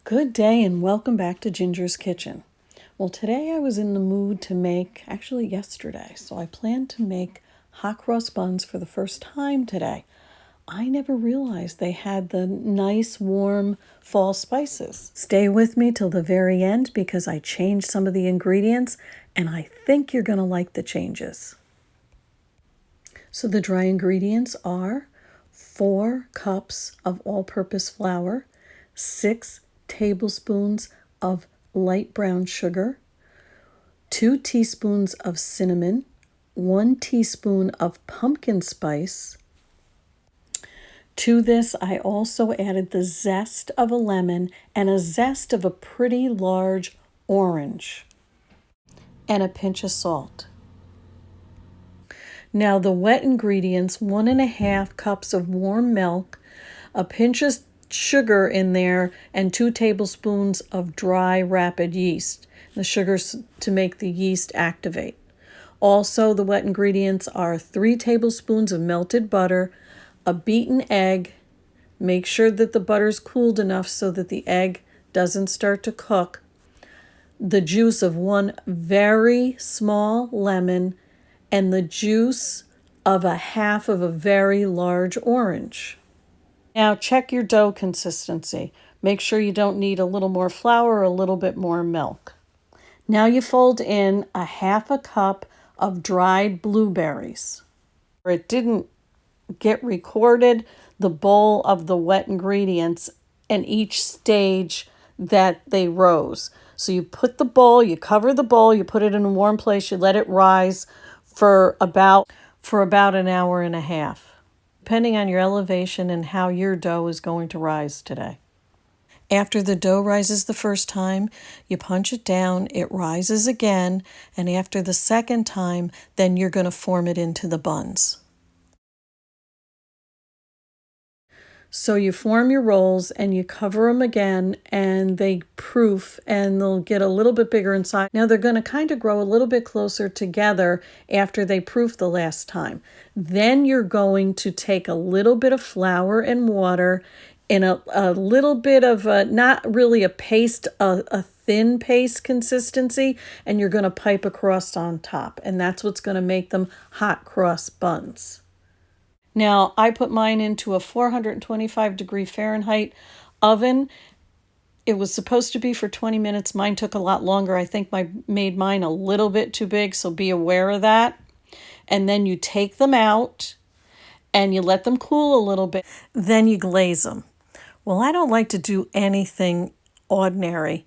Good day and welcome back to Ginger's Kitchen. Well, today I was in the mood to make, actually yesterday, so I planned to make hot cross buns for the first time today. I never realized they had the nice warm fall spices. Stay with me till the very end because I changed some of the ingredients and I think you're going to like the changes. So the dry ingredients are 4 cups of all-purpose flour, 6 tablespoons of light brown sugar, 2 teaspoons of cinnamon, 1 teaspoon of pumpkin spice. To this, I also added the zest of a lemon and a zest of a pretty large orange, and a pinch of salt. Now the wet ingredients, 1½ cups of warm milk, a pinch of sugar in there, and 2 tablespoons of dry rapid yeast. The sugar's to make the yeast activate. Also, the wet ingredients are 3 tablespoons of melted butter, a beaten egg. Make sure that the butter's cooled enough so that the egg doesn't start to cook. The juice of 1 very small lemon, and the juice of a half of a very large orange. Now check your dough consistency. Make sure you don't need a little more flour or a little bit more milk. Now you fold in a half a cup of dried blueberries. It didn't get recorded, the bowl of the wet ingredients and each stage that they rose. So you put the bowl, you cover the bowl, you put it in a warm place, you let it rise for about an hour and a half, depending on your elevation and how your dough is going to rise today. After the dough rises the first time, you punch it down, it rises again, and after the second time, then you're going to form it into the buns. So you form your rolls and you cover them again and they proof and they'll get a little bit bigger inside. Now they're going to kind of grow a little bit closer together after they proof the last time. Then you're going to take a little bit of flour and water in a little bit of a, not really a paste, a thin paste consistency, and you're going to pipe across on top. And that's what's going to make them hot cross buns. Now, I put mine into a 425-degree Fahrenheit oven. It was supposed to be for 20 minutes. Mine took a lot longer. I think I made mine a little bit too big, so be aware of that. And then you take them out and you let them cool a little bit. Then you glaze them. Well, I don't like to do anything ordinary.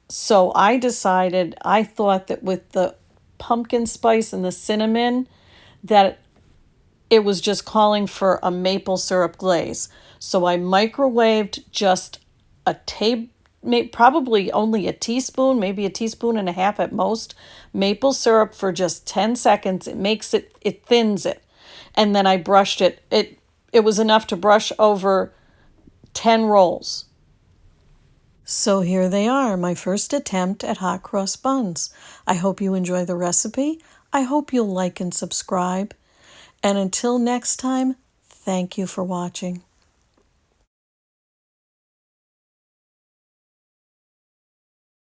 So I thought that with the pumpkin spice and the cinnamon, that it was just calling for a maple syrup glaze. So I microwaved just probably only a teaspoon, maybe a teaspoon and a half at most, maple syrup for just 10 seconds. It thins it. And then I brushed it. It was enough to brush over 10 rolls. So here they are, my first attempt at hot cross buns. I hope you enjoy the recipe. I hope you'll like and subscribe. And until next time, thank you for watching.